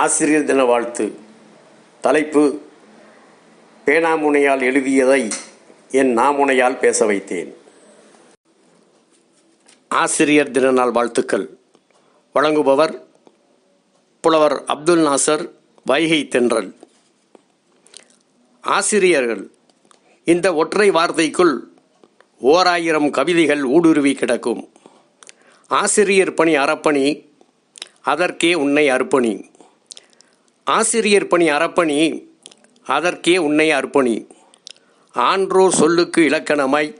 ஆசிரியர் தின வாழ்த்து. தலைப்பு: பேனாமுனையால் எழுதியதை என் நாமுனையால் பேச வைத்தேன். ஆசிரியர் தின நாள் வாழ்த்துக்கள் வழங்குபவர் புலவர் அப்துல் நாசர், வைகை தென்றல். ஆசிரியர்கள் இந்த ஒற்றை வார்த்தைக்குள் 1000 கவிதைகள் ஊடுருவி கிடக்கும். ஆசிரியர் பணி அறப்பணி, அதற்கே உன்னை அர்ப்பணி. ஆசிரியர் பணி அறப்பணி, அதற்கே உன்னை அர்ப்பணி. ஆன்றோர் சொல்லுக்கு இலக்கணமாய்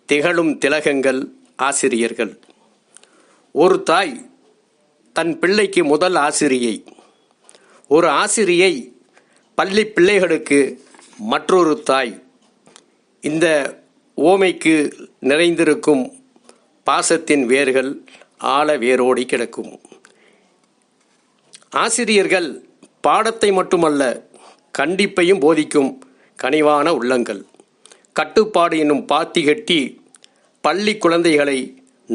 திகழும் திலகங்கள் ஆசிரியர்கள். ஒரு தாய் தன் பிள்ளைக்கு முதல் ஆசிரியை. ஒரு ஆசிரியை பள்ளி பிள்ளைகளுக்கு மற்றொரு தாய். இந்த ஓமைக்கு நிறைந்திருக்கும் பாசத்தின் வேர்கள் ஆழ வேரோடி கிடக்கும். ஆசிரியர்கள் பாடத்தை மட்டுமல்ல, கண்டிப்பையும் போதிக்கும் கனிவான உள்ளங்கள். கட்டுப்பாடு என்னும் பாத்தி கட்டி பள்ளி குழந்தைகளை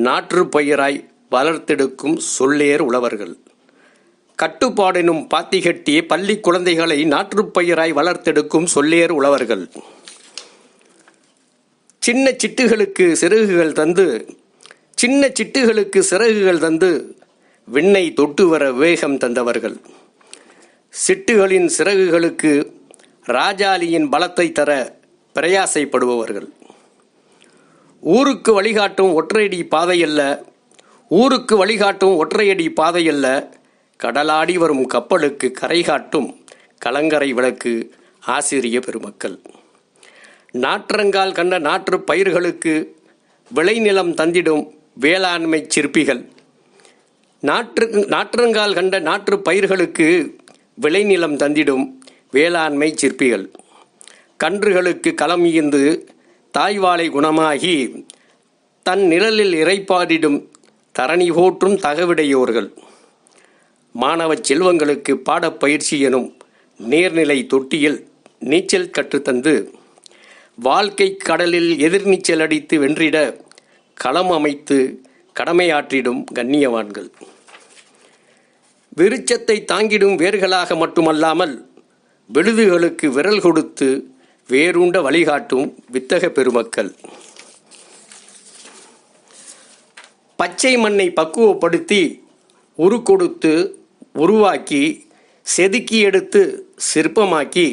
நாற்றுப்பயிராய் வளர்த்தெடுக்கும் சொல்லேர் உழவர்கள். கட்டுப்பாடு என்னும் பாத்தி கட்டி பள்ளி குழந்தைகளை நாற்றுப்பயிராய் வளர்த்தெடுக்கும் சொல்லேர் உழவர்கள். சின்ன சிட்டுகளுக்கு சிறகுகள் தந்து விண்ணை தொட்டு வர வேகம் தந்தவர்கள். சிட்டுகளின் சிறகுகளுக்கு ராஜாளியின் பலத்தை தர பிரயாசைப்படுபவர்கள். ஊருக்கு வழிகாட்டும் ஒற்றையடி பாதையல்ல, கடலாடி வரும் கப்பலுக்கு கரை காட்டும் கலங்கரை விளக்கு ஆசிரிய பெருமக்கள். நாற்றங்கால் கண்ட நாற்று பயிர்களுக்கு விளைநிலம் தந்திடும் வேளாண்மை சிற்பிகள். நாற்றங்கால் கண்ட நாற்று பயிர்களுக்கு விளைநிலம் தந்திடும் வேளாண்மை சிற்பிகள். கன்றுகளுக்கு களம் ஈந்து தாய்வாளை குணமாகி தன் நிழலில் இறைப்பாடிடும் தரணி போற்றும் தகவிடையோர்கள். மாணவ செல்வங்களுக்கு பாடப்பயிற்சி எனும் நீர்நிலை தொட்டியில் நீச்சல் கற்றுத்தந்து வாழ்க்கை கடலில் எதிர்நீச்சல் அடித்து வென்றிட களம் அமைத்து கடமையாற்றிடும் கண்ணியவான்கள். விருட்சத்தை தாங்கிடும் வேர்களாக மட்டுமல்லாமல் விழுதுகளுக்கு விரல் கொடுத்து வேரூண்ட வழிகாட்டும் வித்தக பெருமக்கள். பச்சை மண்ணை பக்குவப்படுத்தி உருக்கொடுத்து உருவாக்கி செதுக்கி எடுத்து சிற்பமாக்கி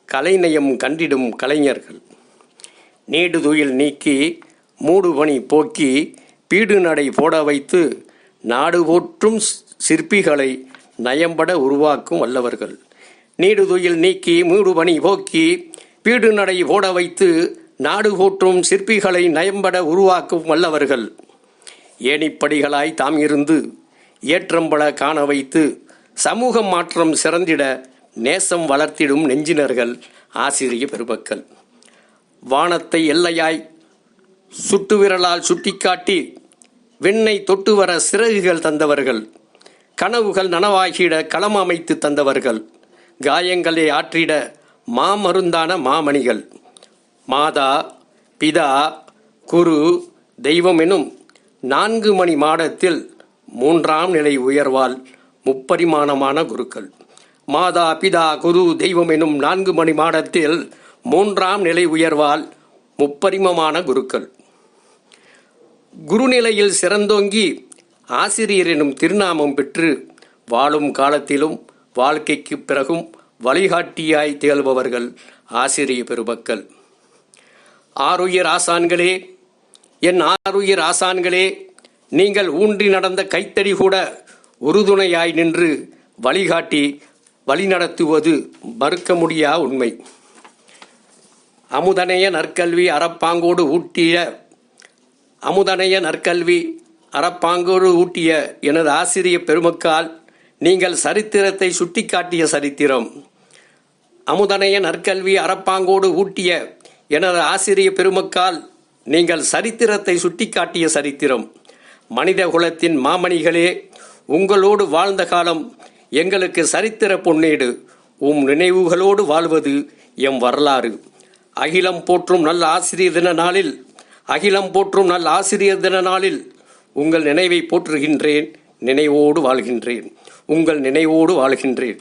கலைநயம் கண்டிடும் கலைஞர்கள். நீடுதுயில் நீக்கி மூடுபனி போக்கி பீடு நடை போட வைத்து நாடு போற்றும் சிற்பிகளை நயம்பட உருவாக்கும் வல்லவர்கள். நீடுதுயில் நீக்கி மூடுபனி போக்கி பீடு நடை போட வைத்து நாடு போற்றும் சிற்பிகளை நயம்பட உருவாக்கும் வல்லவர்கள். ஏணிப்படிகளாய் தாம் இருந்து ஏற்றம்பட காண வைத்து சமூக மாற்றம் சிறந்திட நேசம் வளர்த்திடும் நெஞ்சினர்கள் ஆசிரிய பெருமக்கள். வானத்தை எல்லையாய் சுட்டு விரலால் சுட்டிக்காட்டி விண்ணை தொட்டு வர சிறகுகள் தந்தவர்கள். கனவுகள் நனவாகிட களம் அமைத்து தந்தவர்கள். காயங்களை ஆற்றிட மாமருந்தான மாமணிகள். மாதா, பிதா, குரு, தெய்வம் எனும் 4 மணி மாடத்தில் 3ஆம் நிலை உயர்வால் முப்பரிமாணமான குருக்கள். மாதா, பிதா, குரு, தெய்வம் எனும் 4 மணி மாடத்தில் 3ஆம் நிலை உயர்வால் முப்பரிமமான குருக்கள். குருநிலையில் சிறந்தோங்கி ஆசிரியர் எனும் திருநாமம் பெற்று வாழும் காலத்திலும் வாழ்க்கைக்கு பிறகும் வழிகாட்டியாய் திகழ்பவர்கள் ஆசிரிய பெருமக்கள். ஆருயிர் ஆசான்களே, என் ஆருயிர் ஆசான்களே, நீங்கள் ஊன்றி நடந்த கைத்தடி கூட உறுதுணையாய் நின்று வழிகாட்டி வழிநடத்துவது மறுக்க முடியா உண்மை. அமுதனைய நற்கல்வி அறப்பாங்கோடு ஊட்டிய எனது ஆசிரிய பெருமக்கால் நீங்கள் சரித்திரத்தை சுட்டிக்காட்டிய சரித்திரம். அமுதனைய நற்கல்வி அறப்பாங்கோடு ஊட்டிய எனது ஆசிரிய பெருமக்கால் நீங்கள் சரித்திரத்தை சுட்டிக்காட்டிய சரித்திரம். மனித குலத்தின் மாமணிகளே, உங்களோடு வாழ்ந்த காலம் எங்களுக்கு சரித்திர பொன்னேடு. நினைவுகளோடு வாழ்வது எம் வரலாறு. அகிலம் போற்றும் நல்ல ஆசிரியர் தின நாளில் உங்கள் நினைவை போற்றுகின்றேன், நினைவோடு வாழ்கின்றேன். உங்கள் நினைவோடு வாழ்கின்றேன்.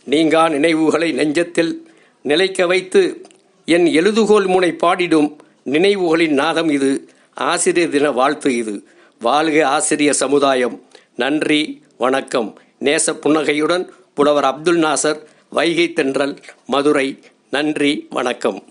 நீங்கா நினைவுகளை நெஞ்சத்தில் நிலைக்க வைத்து என் எழுதுகோல் முனை பாடிடும் நினைவுகளின் நாதம் இது. ஆசிரியர் தின வாழ்த்து இது. வாழ்க ஆசிரியர் சமுதாயம். நன்றி, வணக்கம். நேச புன்னகையுடன் புலவர் அப்துல் நாசர், வைகை தென்றல், மதுரை. நன்றி, வணக்கம்.